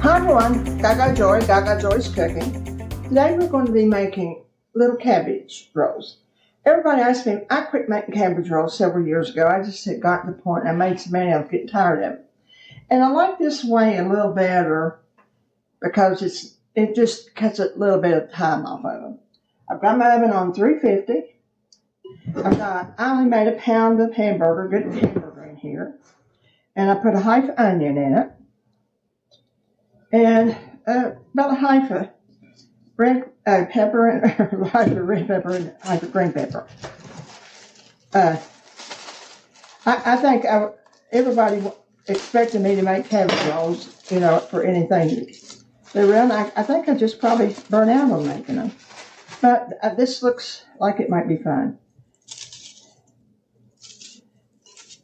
Hi everyone, Gaga Joy, Gaga Joy's Cooking. Today we're going to be making little cabbage rolls. Everybody asks me, I quit making cabbage rolls several years ago. I just had gotten to the point and I made so many I was getting tired of it. And I like this way a little better because it just cuts a little bit of time off of them. I've got my oven on 350. I only made a pound of hamburger, good hamburger in here. And I put a half onion in it. And about a half of red pepper, and half of red pepper and half of green pepper. I think everybody expected me to make cabbage rolls, for anything they run. I think I just probably burn out on making them. But this looks like it might be fun.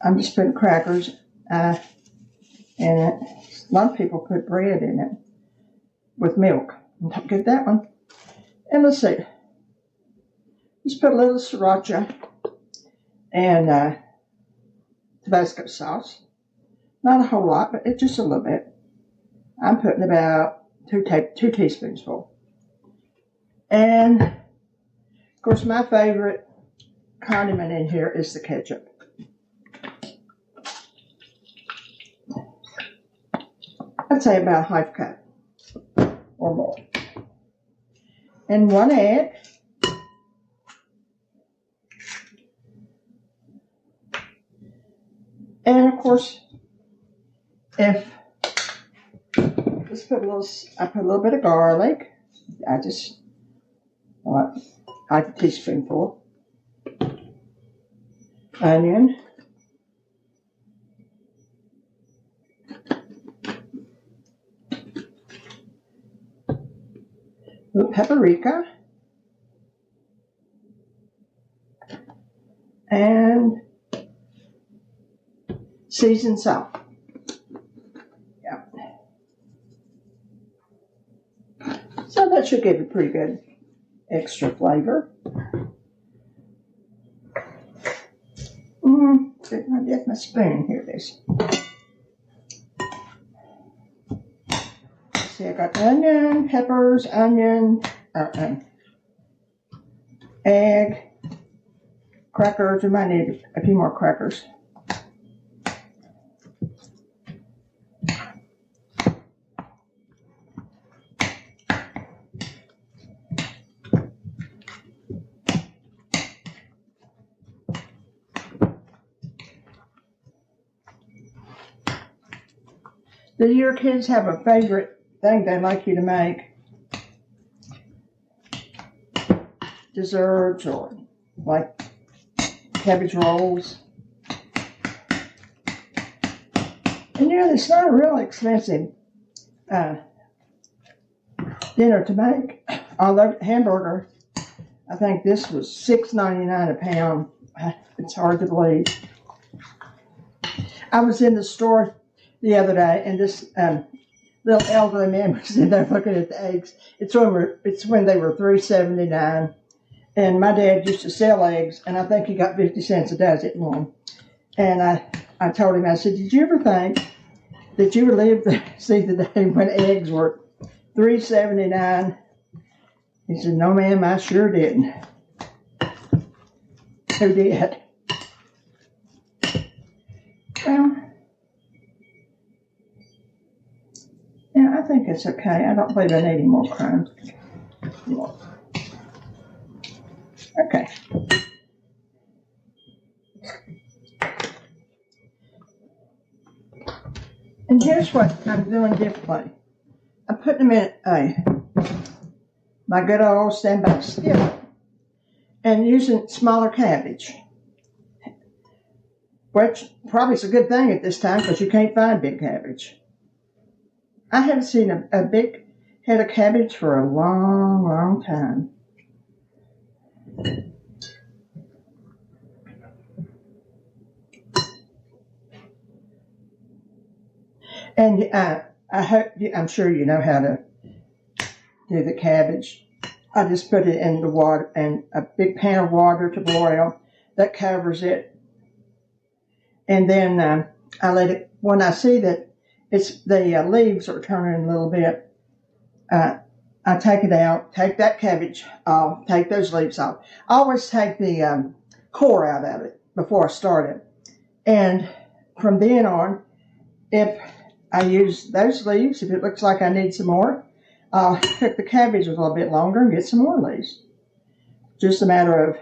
I'm just putting crackers in it. A lot of people put bread in it with milk. Don't get that one. And let's see. Just put a little sriracha and Tabasco sauce. Not a whole lot, but it's just a little bit. I'm putting about two teaspoonsful. And, of course, my favorite condiment in here is the ketchup. I'd say about a half cup or more. And 1 egg. And of course, I put a little bit of garlic. Half a teaspoonful. Onion. Paprika, and seasoned salt. Yeah. So that should give it pretty good extra flavor. I get my spoon. Here it is. See, I got onion, peppers, egg, crackers. We might need a few more crackers. Do your kids have a favorite thing they'd like you to make? Desserts or like cabbage rolls? And it's not a real expensive dinner to make. Although hamburger, I think this was $6.99 a pound. It's hard to believe. I was in the store the other day, and this little elderly man was in there looking at the eggs. It's when they were $3.79, and my dad used to sell eggs, and I think he got 50 cents a dozen for them. And I told him, I said, did you ever think that you would live to see the day when eggs were $3.79? He said, no, ma'am, I sure didn't. Who did? Well, yeah, I think it's okay. I don't believe I need any more crumbs. Okay. And here's what I'm doing differently. I'm putting them in my good old standby skillet and using smaller cabbage. Which probably is a good thing at this time because you can't find big cabbage. I haven't seen a big head of cabbage for a long, long time. And I'm sure you know how to do the cabbage. I just put it in the water, and a big pan of water to boil. That covers it. And then I let it, when I see that it's the leaves are turning a little bit. I take it out, take that cabbage off, take those leaves off. I always take the core out of it before I start it. And from then on, if I use those leaves, if it looks like I need some more, I'll cook the cabbage a little bit longer and get some more leaves. Just a matter of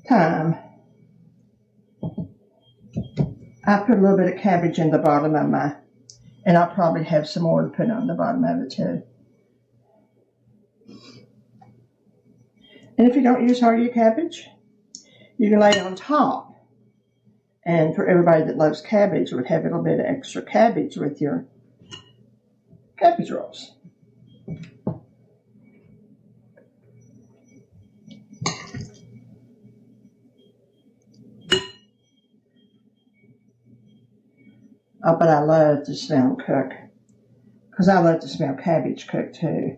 time. I put a little bit of cabbage in the bottom of my, and I'll probably have some more to put on the bottom of it too. And if you don't use all your cabbage, you can lay it on top. And for everybody that loves cabbage, would have a little bit of extra cabbage with your cabbage rolls. Oh, but I love to smell them cook, because I love to smell cabbage cook too.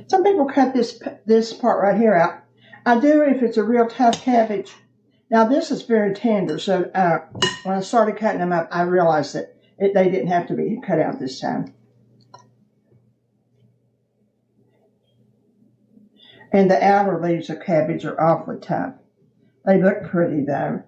Some people cut this part right here out. I do if it's a real tough cabbage. Now this is very tender, so when I started cutting them up, I realized that they didn't have to be cut out this time. And the outer leaves of cabbage are awfully tough. They look pretty though.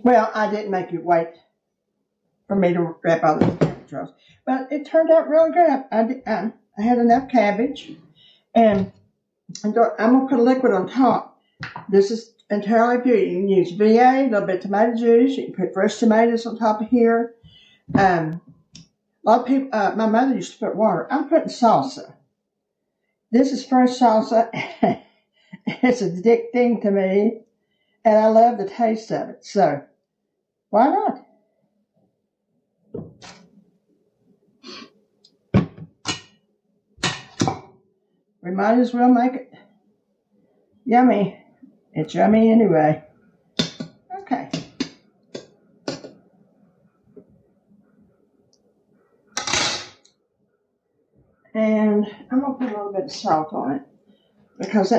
Well, I didn't make you wait for me to wrap all the cabbage rolls, but it turned out really good. I had enough cabbage, and I'm going to put a liquid on top. This is entirely up to you. You can use VA, a little bit of tomato juice. You can put fresh tomatoes on top of here. A lot of people, my mother used to put water. I'm putting salsa. This is fresh salsa. It's addicting to me, and I love the taste of it. So, why not? We might as well make it yummy. It's yummy anyway. Okay. And I'm going to put a little bit of salt on it, because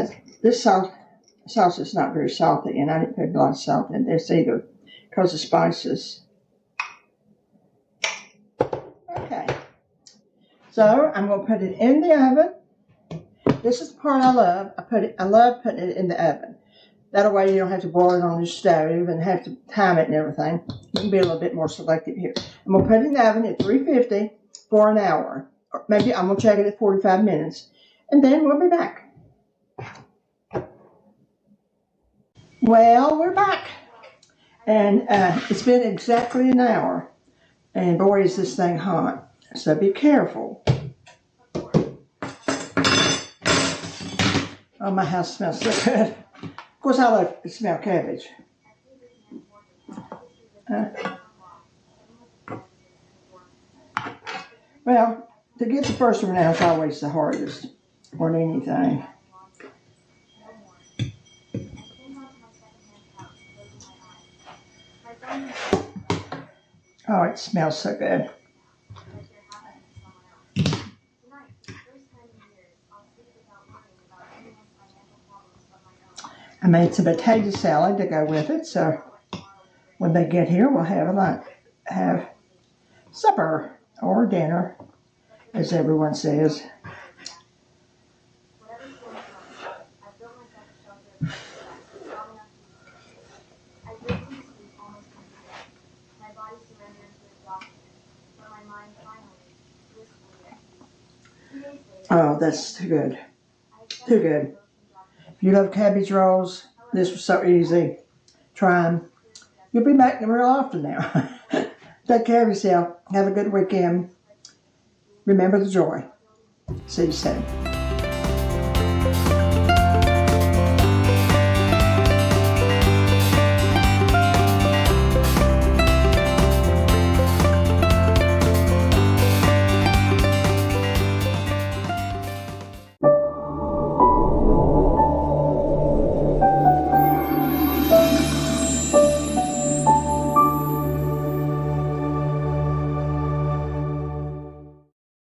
this sauce is not very salty, and I didn't put a lot of salt in this either because of spices. Okay. So I'm going to put it in the oven. This is the part I love. I love putting it in the oven. That way you don't have to boil it on your stove and have to time it and everything. You can be a little bit more selective here. I'm going to put it in the oven at 350 for an hour. Or maybe I'm going to check it at 45 minutes. And then we'll be back. Well, we're back. And it's been exactly an hour. And boy, is this thing hot. So be careful. Oh, my house smells so good. Of course, I love to smell cabbage. Well, to get the first one out is always the hardest on anything. Oh, it smells so good. I made some potato salad to go with it, so when they get here, we'll have supper or dinner, as everyone says. Oh, that's too good. Too good. If you love cabbage rolls, this was so easy. Try them. You'll be making them real often now. Take care of yourself. Have a good weekend. Remember the joy. See you soon.